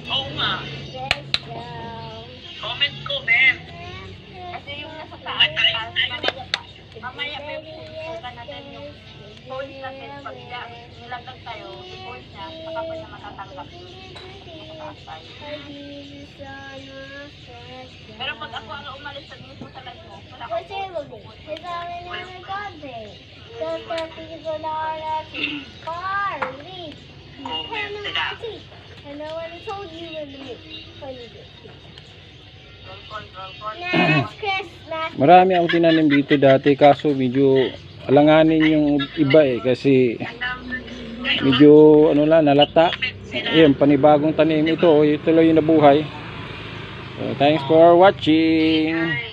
Oo nga. Comment ko, Ben. Kasi yung nasa taas, mamaya pa yung susukan natin yung points natin. Pag nilaglag tayo, yung points niya, saka pa niya matatanggap yung mataas tayo. Pero pag ako ang umalis sa mismo sa live mo, wala akong points. And I already told you when to make funny Next Christmas. Marami akong tinanim dito dati kaso medyo alanganin yung iba kasi medyo ano lang nalata. Ayun, panibagong tanim ito, ito lang yung nabuhay. So, thanks for watching.